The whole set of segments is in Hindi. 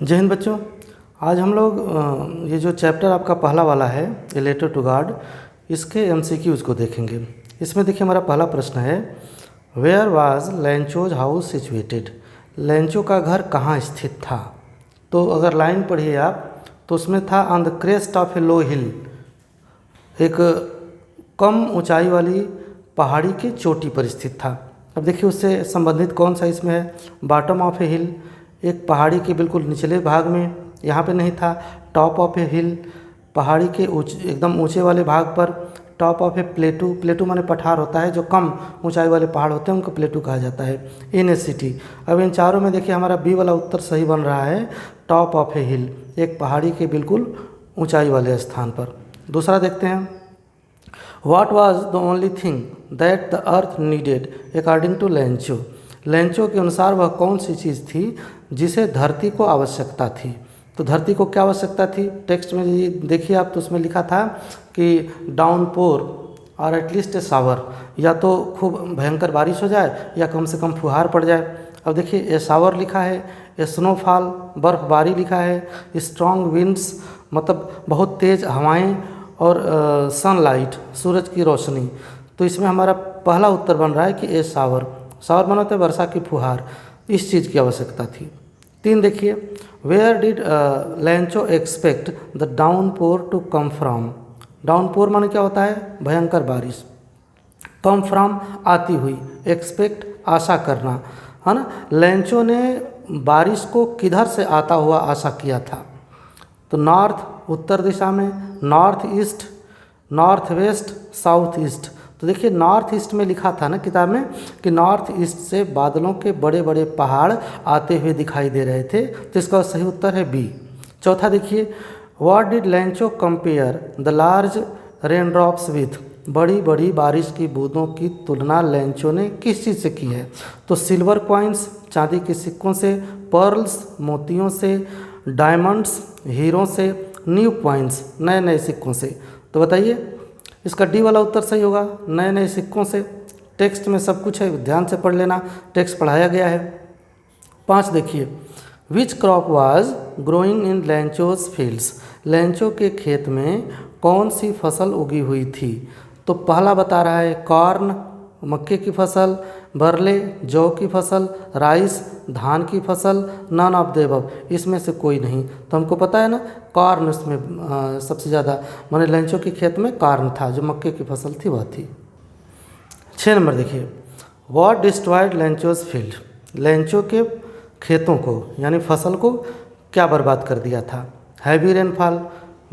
जय हिंद बच्चों। आज हम लोग ये जो चैप्टर आपका पहला वाला है ए लेटर टू गॉड, इसके एमसीक्यूज़ को देखेंगे। इसमें देखिए हमारा पहला प्रश्न है, where was Lencho's house situated. Lencho का घर कहाँ स्थित था? तो अगर लाइन पढ़िए आप तो उसमें था ऑन द क्रेस्ट ऑफ ए लो हिल, एक कम ऊंचाई वाली पहाड़ी की चोटी पर स्थित था। अब देखिए उससे संबंधित कौन सा इसमें है, बॉटम ऑफ ए हिल, एक पहाड़ी के बिल्कुल निचले भाग में, यहाँ पे नहीं था। टॉप ऑफ ए हिल, पहाड़ी के एकदम ऊंचे वाले भाग पर। टॉप ऑफ ए प्लेटू, प्लेटू माने पठार होता है, जो कम ऊंचाई वाले पहाड़ होते हैं उनको प्लेटू कहा जाता है। इन ए सिटी। अब इन चारों में देखिए हमारा बी वाला उत्तर सही बन रहा है, टॉप ऑफ ए हिल, एक पहाड़ी के बिल्कुल ऊंचाई वाले स्थान पर। दूसरा देखते हैं, What was the only thing that the earth needed according to Lencho. Lencho के अनुसार वह कौन सी चीज़ थी जिसे धरती को आवश्यकता थी? तो धरती को क्या आवश्यकता थी? टेक्स्ट में ये देखिए आप, तो उसमें लिखा था कि डाउनपोर और एटलीस्ट ए शावर, या तो खूब भयंकर बारिश हो जाए या कम से कम फुहार पड़ जाए। अब देखिए ए शावर लिखा है, ए स्नोफॉल बर्फबारी लिखा है, स्ट्रॉन्ग विंड्स मतलब बहुत तेज़ हवाएं, और सनलाइट सूरज की रोशनी। तो इसमें हमारा पहला उत्तर बन रहा है कि ए शावर। शावर माना होता है वर्षा की फुहार, इस चीज़ की आवश्यकता थी। 3 देखिए, where did Lencho expect the downpour to come from. Downpour माने क्या होता है? भयंकर बारिश। कम फ्रॉम आती हुई, एक्सपेक्ट आशा करना, है ना। लेंचो ने बारिश को किधर से आता हुआ आशा किया था? तो नॉर्थ उत्तर दिशा में, north east, north west, south east. तो देखिए नॉर्थ ईस्ट में लिखा था ना किताब में कि नॉर्थ ईस्ट से बादलों के बड़े बड़े पहाड़ आते हुए दिखाई दे रहे थे, तो इसका सही उत्तर है बी। चौथा देखिए, what did Lencho compare the large rain drops with. बड़ी बड़ी बारिश की बूंदों की तुलना लेंचो ने किस चीज़ से की है? तो सिल्वर कॉइन्स चांदी के सिक्कों से, पर्ल्स मोतियों से, डायमंड्स हीरों से, न्यू कॉइन्स नए नए सिक्कों से। तो बताइए इसका डी वाला उत्तर सही होगा, नए नए सिक्कों से। टेक्स्ट में सब कुछ है, ध्यान से पढ़ लेना, टेक्स्ट पढ़ाया गया है। 5 देखिए, which crop was growing in Lencho's fields. Lencho के खेत में कौन सी फसल उगी हुई थी? तो पहला बता रहा है कॉर्न मक्के की फसल, बरले जौ की फसल, राइस धान की फसल, नन ऑफ द अबव इसमें से कोई नहीं। तो हमको पता है ना कॉर्न उसमें सबसे ज़्यादा, माने लेंचो के खेत में कॉर्न था, जो मक्के की फसल थी वह थी। 6 नंबर देखिए, what destroyed Lencho's field. Lencho के खेतों को यानी फसल को क्या बर्बाद कर दिया था? हैवी रेनफॉल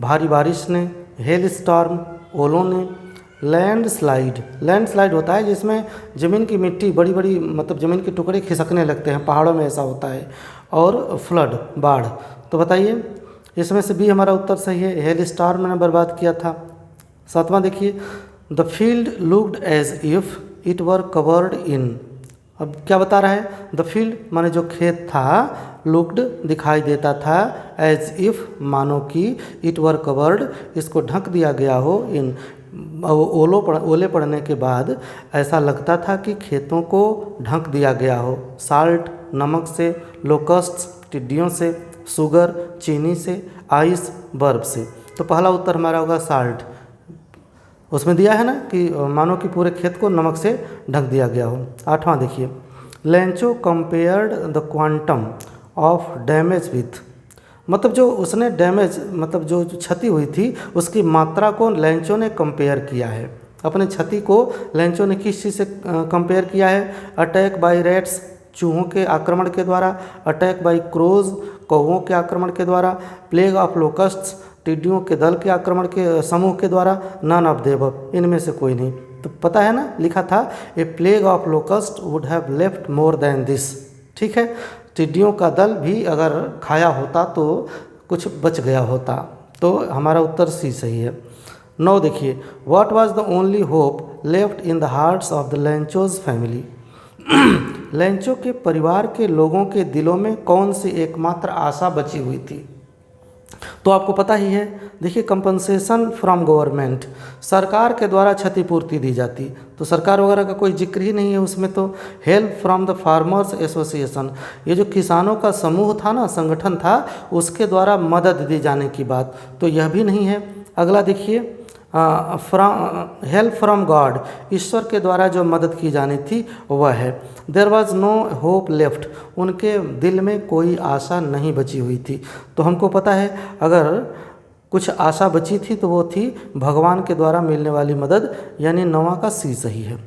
भारी बारिश ने, हेल स्टॉर्म ओलों ने, लैंडस्लाइड, लैंडस्लाइड होता है जिसमें ज़मीन की मिट्टी बड़ी बड़ी मतलब ज़मीन के टुकड़े खिसकने लगते हैं, पहाड़ों में ऐसा होता है, और फ्लड बाढ़। तो बताइए इसमें से भी हमारा उत्तर सही है, हेल स्टॉर्म ने बर्बाद किया था। 7वां देखिए, the field looked as if it were covered in. अब क्या बता रहा है? द फील्ड माने जो खेत था, लुक्ड दिखाई देता था, एज इफ़ मानो कि, इट वर कवर्ड इसको ढक दिया गया हो, इन ओले पड़ने के बाद ऐसा लगता था कि खेतों को ढक दिया गया हो। साल्ट नमक से, लोकस्ट्स टिड्डियों से, शुगर चीनी से, आइस बर्फ से। तो पहला उत्तर हमारा होगा साल्ट। उसमें दिया है ना कि मानो कि पूरे खेत को नमक से ढक दिया गया हो। 8वां देखिए, Lencho compared the quantum of damage with. मतलब जो उसने डैमेज मतलब जो क्षति हुई थी उसकी मात्रा को लेंचो ने कंपेयर किया है। अपने क्षति को लेंचो ने किस चीज़ से कंपेयर किया है? अटैक बाय रैट्स चूहों के आक्रमण के द्वारा, अटैक बाय क्रोज कौवों के आक्रमण के द्वारा, प्लेग ऑफ लोकस्ट्स टिड्डियों के दल के आक्रमण के समूह के द्वारा, नन ऑफ द अबव इनमें से कोई नहीं। तो पता है ना लिखा था a plague of locust would have left more than this. ठीक है, टिड्डियों का दल भी अगर खाया होता तो कुछ बच गया होता। तो हमारा उत्तर सी सही है। 9 देखिए, what was the only hope left in the hearts of the Lencho's family. Lencho के परिवार के लोगों के दिलों में कौन सी एकमात्र आशा बची हुई थी? तो आपको पता ही है, देखिए कंपनसेशन फ्रॉम गवर्नमेंट, सरकार के द्वारा क्षतिपूर्ति दी जाती, तो सरकार वगैरह का कोई जिक्र ही नहीं है उसमें। तो help from the farmers association, ये जो किसानों का समूह था ना, संगठन था, उसके द्वारा मदद दी जाने की बात, तो यह भी नहीं है। अगला देखिए, हेल्प फ्रॉम गॉड, ईश्वर के द्वारा जो मदद की जानी थी वह है। There was no hope left, उनके दिल में कोई आशा नहीं बची हुई थी। तो हमको पता है अगर कुछ आशा बची थी तो वो थी भगवान के द्वारा मिलने वाली मदद, यानी 9वां का सी सही है।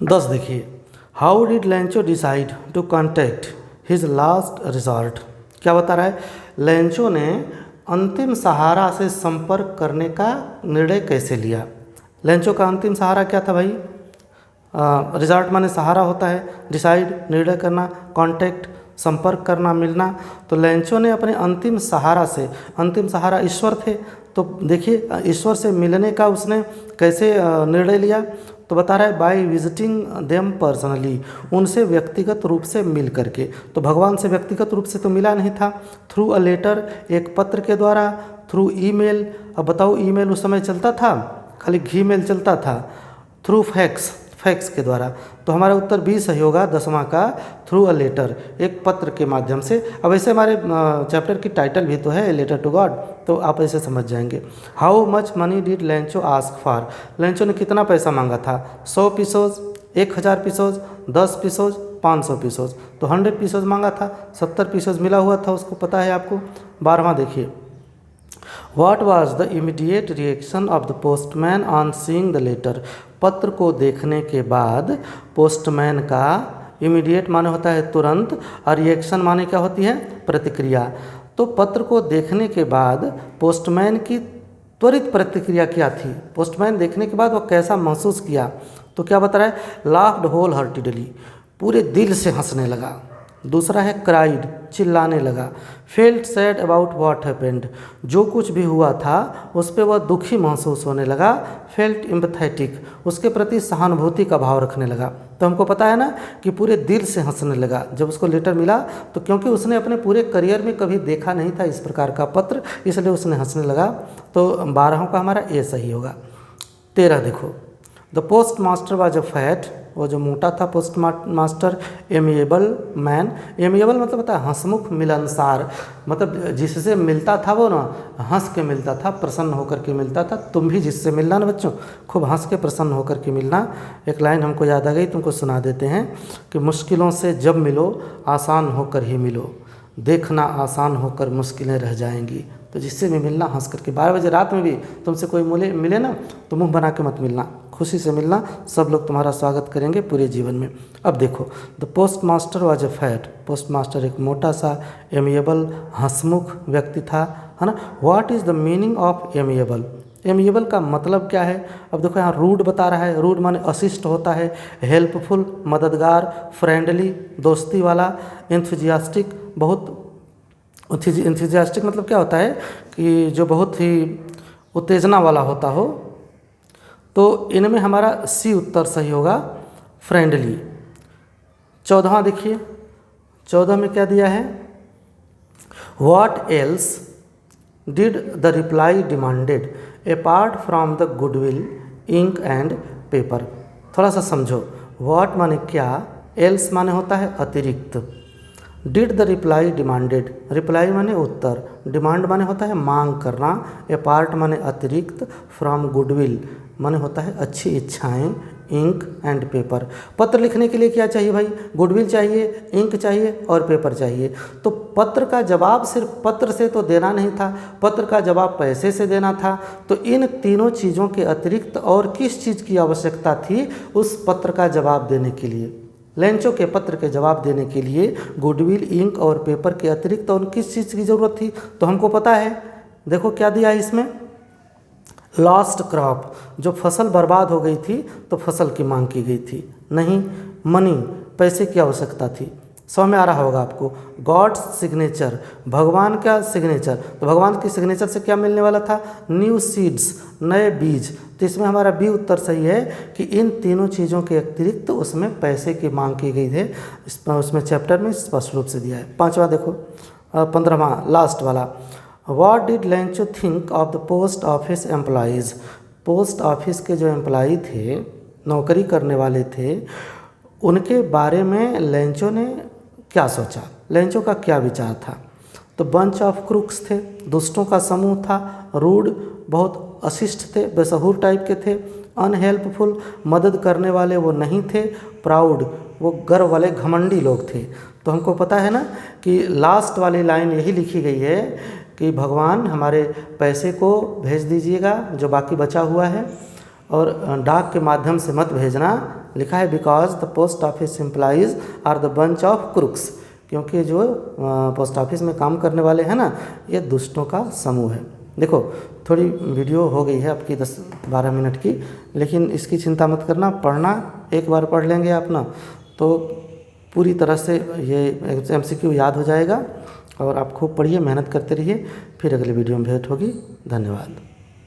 10 देखिए, how did Lencho decide to contact his last resort, क्या बता रहा है, लैंचो ने अंतिम सहारा से संपर्क करने का निर्णय कैसे लिया। लैंचो का अंतिम सहारा क्या था भाई, रिजॉर्ट माने सहारा होता है, डिसाइड निर्णय करना, कांटेक्ट संपर्क करना, मिलना। तो लैंचो ने अपने अंतिम सहारा से, अंतिम सहारा ईश्वर थे, तो देखिए ईश्वर से मिलने का उसने कैसे निर्णय लिया, तो बता रहा है बाय विजिटिंग देम पर्सनली, उनसे व्यक्तिगत रूप से मिल करके। तो भगवान से व्यक्तिगत रूप से तो मिला नहीं था, थ्रू अ लेटर, एक पत्र के द्वारा, थ्रू ईमेल, अब बताओ ईमेल उस समय चलता था, खाली घीमेल चलता था, थ्रू फैक्स के द्वारा। तो हमारा उत्तर बी सही होगा 10वां का, थ्रू अ लेटर, एक पत्र के माध्यम से। अब ऐसे हमारे चैप्टर की टाइटल भी तो है लेटर टू गॉड, तो आप ऐसे समझ जाएंगे। How much money did लैंचो ask for, लैंचो ने कितना पैसा मांगा था, 100 पीसोज, 1000 पीसोज, 10 पीसोज, 500 पीसोज, तो 100 पीसोज मांगा था, 70 पीसोज मिला हुआ था उसको, पता है आपको। 12वां देखिए, What was the immediate reaction of the postman on seeing the letter, पत्र को देखने के बाद पोस्टमैन का, इमीडिएट माने होता है तुरंत, और रिएक्शन माने क्या होती है, प्रतिक्रिया। तो पत्र को देखने के बाद पोस्टमैन की त्वरित प्रतिक्रिया क्या थी, पोस्टमैन देखने के बाद वो कैसा महसूस किया, तो क्या बता रहा है, लाफ्ड होल हार्टेडली, पूरे दिल से हंसने लगा। दूसरा है क्राइड, चिल्लाने लगा। Felt sad about what happened, जो कुछ भी हुआ था उस पर वह दुखी महसूस होने लगा। फेल्ट एम्पैथेटिक, उसके प्रति सहानुभूति का भाव रखने लगा। तो हमको पता है ना कि पूरे दिल से हंसने लगा जब उसको लेटर मिला, तो क्योंकि उसने अपने पूरे करियर में कभी देखा नहीं था इस प्रकार का पत्र, इसलिए उसने हंसने लगा। तो 12 का हमारा ए सही होगा। 13 देखो, the post master was a fat, वो जो मोटा था post master, amiable man, amiable मतलब होता है हंसमुख, मिलनसार, मतलब जिससे मिलता था वो ना हंस के मिलता था, प्रसन्न होकर के मिलता था। तुम भी जिससे मिलना ना बच्चों, खूब हंस के प्रसन्न होकर के मिलना। एक लाइन हमको याद आ गई, तुमको सुना देते हैं कि मुश्किलों से जब मिलो आसान होकर ही मिलो, देखना आसान होकर मुश्किलें रह जाएंगी। तो जिससे भी मिलना हंस करके, 12 बजे रात में भी तुमसे कोई मिले ना तो मुंह बना के मत मिलना, खुशी से मिलना, सब लोग तुम्हारा स्वागत करेंगे पूरे जीवन में। अब देखो, the post master was a fat, post master एक मोटा सा एमिएबल हंसमुख व्यक्ति था, है ना। What is the meaning of amiable, amiable का मतलब क्या है। अब देखो यहाँ रूड बता रहा है, रूड माने अशिष्ट होता है, हेल्पफुल मददगार, फ्रेंडली दोस्ती वाला, एंथुजियास्टिक बहुत, एंथुजियास्टिक मतलब क्या होता है कि जो बहुत ही उत्तेजना वाला होता हो। तो इनमें हमारा सी उत्तर सही होगा, फ्रेंडली। 14वां देखिए, 14 में क्या दिया है, what else did the reply demanded apart from the goodwill ink and paper. थोड़ा सा समझो, व्हाट माने क्या, एल्स माने होता है अतिरिक्त, did the reply demanded, reply माने उत्तर, डिमांड माने होता है मांग करना, अपार्ट माने अतिरिक्त, फ्रॉम गुडविल माने होता है अच्छी इच्छाएं, इंक एंड पेपर। पत्र लिखने के लिए क्या चाहिए भाई, गुडविल चाहिए, इंक चाहिए और पेपर चाहिए। तो पत्र का जवाब सिर्फ पत्र से तो देना नहीं था, पत्र का जवाब पैसे से देना था। तो इन तीनों चीज़ों के अतिरिक्त और किस चीज़ की आवश्यकता थी उस पत्र का जवाब देने के लिए, लैंचो के पत्र के जवाब देने के लिए गुडविल, इंक और पेपर के अतिरिक्त और किस चीज़ की ज़रूरत थी। तो हमको पता है, देखो क्या दिया है इसमें, लॉस्ट क्रॉप, जो फसल बर्बाद हो गई थी तो फसल की मांग की गई थी, नहीं मनी, पैसे की आवश्यकता थी। समझ में आ रहा होगा आपको। गॉड्स सिग्नेचर, भगवान का सिग्नेचर, तो भगवान की सिग्नेचर से क्या मिलने वाला था, न्यू सीड्स, नए बीज। तो इसमें हमारा बी उत्तर सही है कि इन तीनों चीज़ों के अतिरिक्त उसमें पैसे की मांग की गई है, उसमें चैप्टर में स्पष्ट रूप से दिया है। 5वां देखो, 15वां लास्ट वाला, what did Lencho think of the post office employees. Post office के जो एम्प्लॉई थे, नौकरी करने वाले थे, उनके बारे में लेंचो ने क्या सोचा, लेंचो का क्या विचार था। तो बंच ऑफ क्रूक्स थे, दुष्टों का समूह था। रूड, बहुत अशिष्ट थे, बेसहुर टाइप के थे। अनहेल्पफुल, मदद करने वाले वो नहीं थे। प्राउड, वो गर्व वाले घमंडी लोग थे। तो हमको पता है ना कि लास्ट वाली लाइन यही लिखी गई है कि भगवान हमारे पैसे को भेज दीजिएगा जो बाकी बचा हुआ है, और डाक के माध्यम से मत भेजना। लिखा है because the post office employees are the bunch of crooks, क्योंकि जो पोस्ट ऑफिस में काम करने वाले हैं ना, ये दुष्टों का समूह है। देखो थोड़ी वीडियो हो गई है आपकी 10-12 मिनट की, लेकिन इसकी चिंता मत करना, पढ़ना एक बार पढ़ लेंगे आप ना तो पूरी तरह से ये MCQ याद हो जाएगा। और आप खूब पढ़िए, मेहनत करते रहिए। फिर अगले वीडियो में भेंट होगी। धन्यवाद।